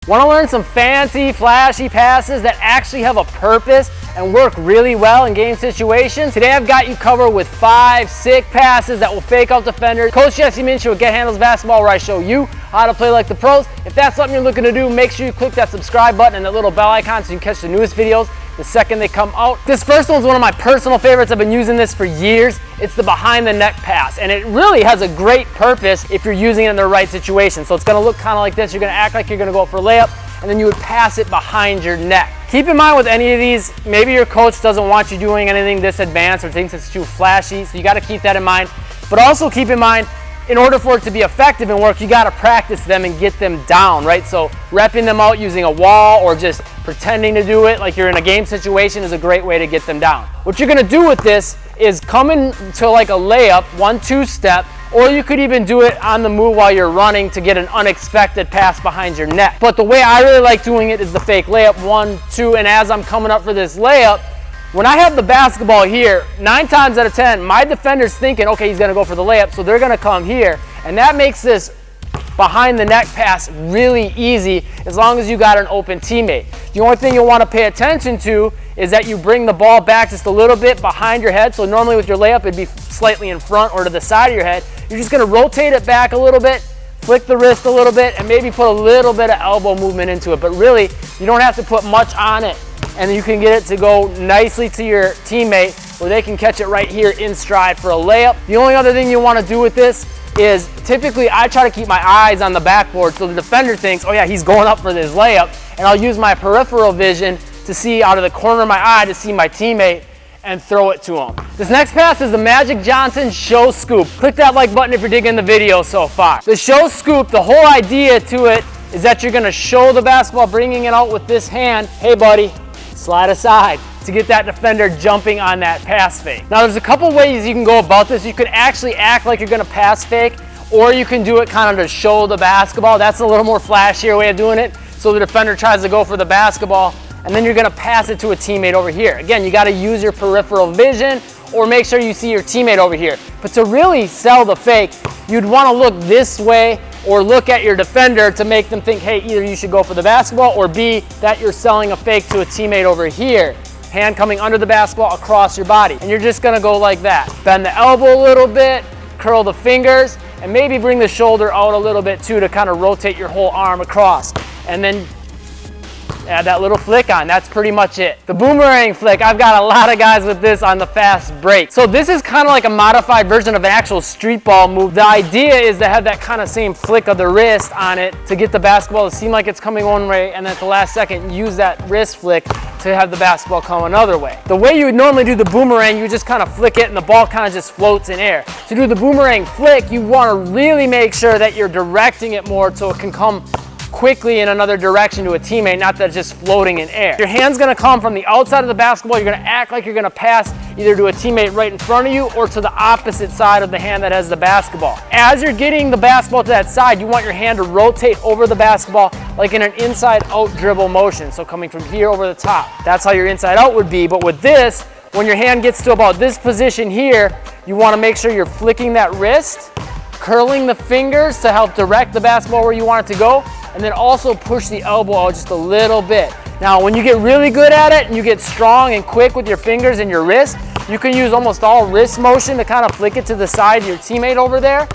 Want to learn some fancy, flashy passes that actually have a purpose and work really well in game situations? Today I've got you covered with 5 sick passes that will fake out defenders. Coach Jesse Minshew with Get Handles Basketball, where I show you how to play like the pros. If that's something you're looking to do, make sure you click that subscribe button and that little bell icon so you can catch the newest videos the second they come out. This first one's one of my personal favorites. I've been using this for years. It's the behind the neck pass, and it really has a great purpose if you're using it in the right situation. So it's gonna look kind of like this. You're gonna act like you're gonna go for a layup, and then you would pass it behind your neck. Keep in mind with any of these, maybe your coach doesn't want you doing anything this advanced or thinks it's too flashy, so you gotta keep that in mind. But also keep in mind, in order for it to be effective and work, you gotta practice them and get them down, right? So repping them out using a wall or just pretending to do it like you're in a game situation is a great way to get them down. What you're gonna do with this is come into like a layup, 1-2 step, or you could even do it on the move while you're running to get an unexpected pass behind your neck. But the way I really like doing it is the fake layup, 1-2, and as I'm coming up for this layup, when I have the basketball here, 9 times out of 10, my defender's thinking, okay, he's gonna go for the layup, so they're gonna come here, and that makes this behind the neck pass really easy as long as you got an open teammate. The only thing you'll wanna pay attention to is that you bring the ball back just a little bit behind your head. So normally with your layup, it'd be slightly in front or to the side of your head. You're just gonna rotate it back a little bit, flick the wrist a little bit, and maybe put a little bit of elbow movement into it. But really, you don't have to put much on it. And you can get it to go nicely to your teammate where they can catch it right here in stride for a layup. The only other thing you wanna do with this is typically I try to keep my eyes on the backboard so the defender thinks, oh yeah, he's going up for this layup, and I'll use my peripheral vision to see out of the corner of my eye to see my teammate and throw it to him. This next pass is the Magic Johnson Show Scoop. Click that like button if you're digging the video so far. The Show Scoop, the whole idea to it is that you're gonna show the basketball, bringing it out with this hand. Hey buddy, slide aside, to get that defender jumping on that pass fake. Now there's a couple ways you can go about this. You can actually act like you're gonna pass fake, or you can do it kind of to show the basketball. That's a little more flashier way of doing it. So the defender tries to go for the basketball, and then you're gonna pass it to a teammate over here. Again, you gotta use your peripheral vision or make sure you see your teammate over here. But to really sell the fake, you'd wanna look this way or look at your defender to make them think, hey, either you should go for the basketball, or B, that you're selling a fake to a teammate over here. Hand coming under the basketball across your body. And you're just gonna go like that. Bend the elbow a little bit, curl the fingers, and maybe bring the shoulder out a little bit too to kind of rotate your whole arm across. And then add that little flick on. That's pretty much it. The boomerang flick, I've got a lot of guys with this on the fast break. So this is kind of like a modified version of an actual street ball move. The idea is to have that kind of same flick of the wrist on it to get the basketball to seem like it's coming one way, and then at the last second use that wrist flick to have the basketball come another way. The way you would normally do the boomerang, you just kind of flick it and the ball kind of just floats in air. To do the boomerang flick, you want to really make sure that you're directing it more so it can come quickly in another direction to a teammate, not that it's just floating in air. Your hand's gonna come from the outside of the basketball. You're gonna act like you're gonna pass either to a teammate right in front of you or to the opposite side of the hand that has the basketball. As you're getting the basketball to that side, you want your hand to rotate over the basketball like in an inside-out dribble motion. So coming from here over the top. That's how your inside-out would be. But with this, when your hand gets to about this position here, you wanna make sure you're flicking that wrist, curling the fingers to help direct the basketball where you want it to go, and then also push the elbow out just a little bit. Now, when you get really good at it and you get strong and quick with your fingers and your wrist, you can use almost all wrist motion to kind of flick it to the side of your teammate over there.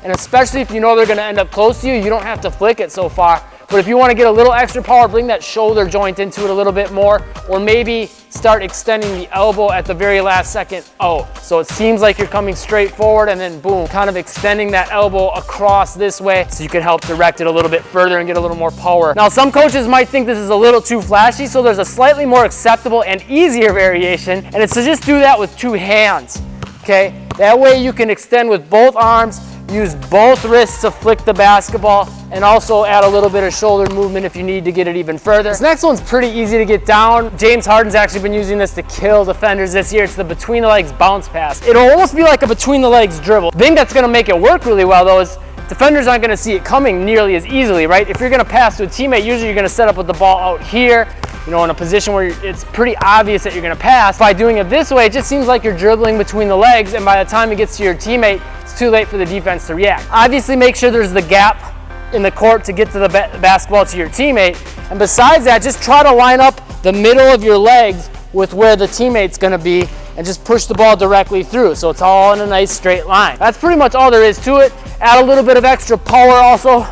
And especially if you know they're gonna end up close to you, you don't have to flick it so far. But if you wanna get a little extra power, bring that shoulder joint into it a little bit more, or maybe start extending the elbow at the very last second out. So it seems like you're coming straight forward and then boom, kind of extending that elbow across this way so you can help direct it a little bit further and get a little more power. Now, some coaches might think this is a little too flashy, so there's a slightly more acceptable and easier variation, and it's to just do that with 2 hands, okay? That way you can extend with both arms, use both wrists to flick the basketball, and also add a little bit of shoulder movement if you need to get it even further. This next one's pretty easy to get down. James Harden's actually been using this to kill defenders this year. It's the between the legs bounce pass. It'll almost be like a between the legs dribble. The thing that's gonna make it work really well though is defenders aren't gonna see it coming nearly as easily, right? If you're gonna pass to a teammate, usually you're gonna set up with the ball out here, you know, in a position where it's pretty obvious that you're gonna pass. By doing it this way, it just seems like you're dribbling between the legs, and by the time it gets to your teammate, it's too late for the defense to react. Obviously, make sure there's the gap in the court to get to the basketball to your teammate. And besides that, just try to line up the middle of your legs with where the teammate's gonna be and just push the ball directly through. So it's all in a nice straight line. That's pretty much all there is to it. Add a little bit of extra power also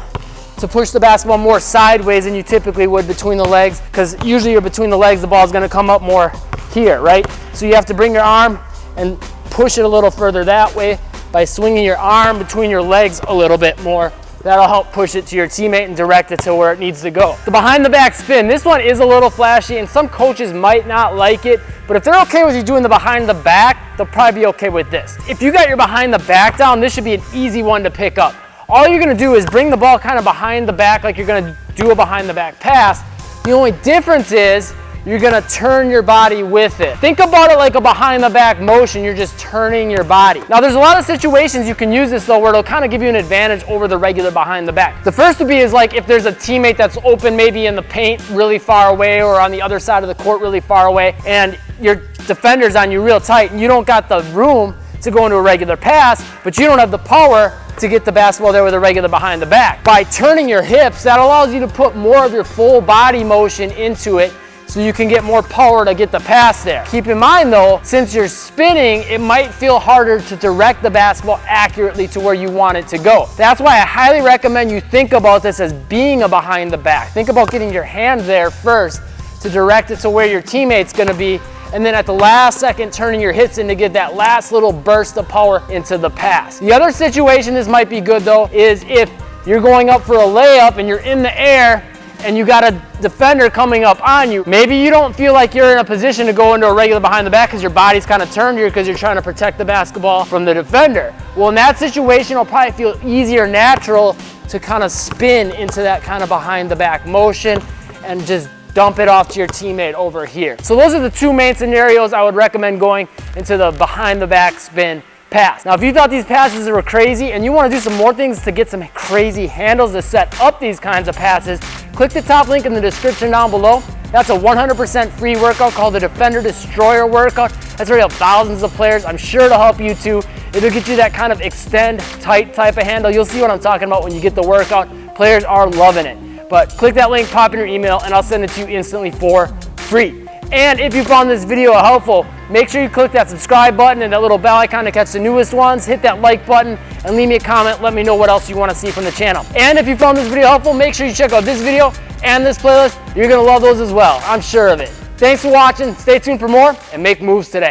to push the basketball more sideways than you typically would between the legs, because usually you're between the legs, the ball's gonna come up more here, right? So you have to bring your arm and push it a little further that way by swinging your arm between your legs a little bit more. That'll help push it to your teammate and direct it to where it needs to go. The behind the back spin, this one is a little flashy and some coaches might not like it, but if they're okay with you doing the behind the back, they'll probably be okay with this. If you got your behind the back down, this should be an easy one to pick up. All you're gonna do is bring the ball kind of behind the back like you're gonna do a behind the back pass. The only difference is you're gonna turn your body with it. Think about it like a behind the back motion, you're just turning your body. Now there's a lot of situations you can use this though where it'll kind of give you an advantage over the regular behind the back. The first would be is like if there's a teammate that's open maybe in the paint really far away or on the other side of the court really far away and your defender's on you real tight and you don't got the room to go into a regular pass, but you don't have the power to get the basketball there with a regular behind the back. By turning your hips, that allows you to put more of your full body motion into it so you can get more power to get the pass there. Keep in mind though, since you're spinning, it might feel harder to direct the basketball accurately to where you want it to go. That's why I highly recommend you think about this as being a behind the back. Think about getting your hand there first to direct it to where your teammate's gonna be, and then at the last second turning your hips in to get that last little burst of power into the pass. The other situation this might be good though is if you're going up for a layup and you're in the air and you got a defender coming up on you. Maybe you don't feel like you're in a position to go into a regular behind the back because your body's kind of turned here because you're trying to protect the basketball from the defender. Well, in that situation, it'll probably feel easier, natural to kind of spin into that kind of behind the back motion and just dump it off to your teammate over here. So those are the two main scenarios I would recommend going into the behind the back spin pass. Now, if you thought these passes were crazy and you want to do some more things to get some crazy handles to set up these kinds of passes, click the top link in the description down below. That's a 100% free workout called the Defender Destroyer workout. That's already helped thousands of players. I'm sure it'll help you too. It'll get you that kind of extend tight type of handle. You'll see what I'm talking about when you get the workout. Players are loving it. But click that link, pop in your email, and I'll send it to you instantly for free. And if you found this video helpful, make sure you click that subscribe button and that little bell icon to catch the newest ones. Hit that like button and leave me a comment. Let me know what else you want to see from the channel. And if you found this video helpful, make sure you check out this video and this playlist. You're going to love those as well. I'm sure of it. Thanks for watching. Stay tuned for more and make moves today.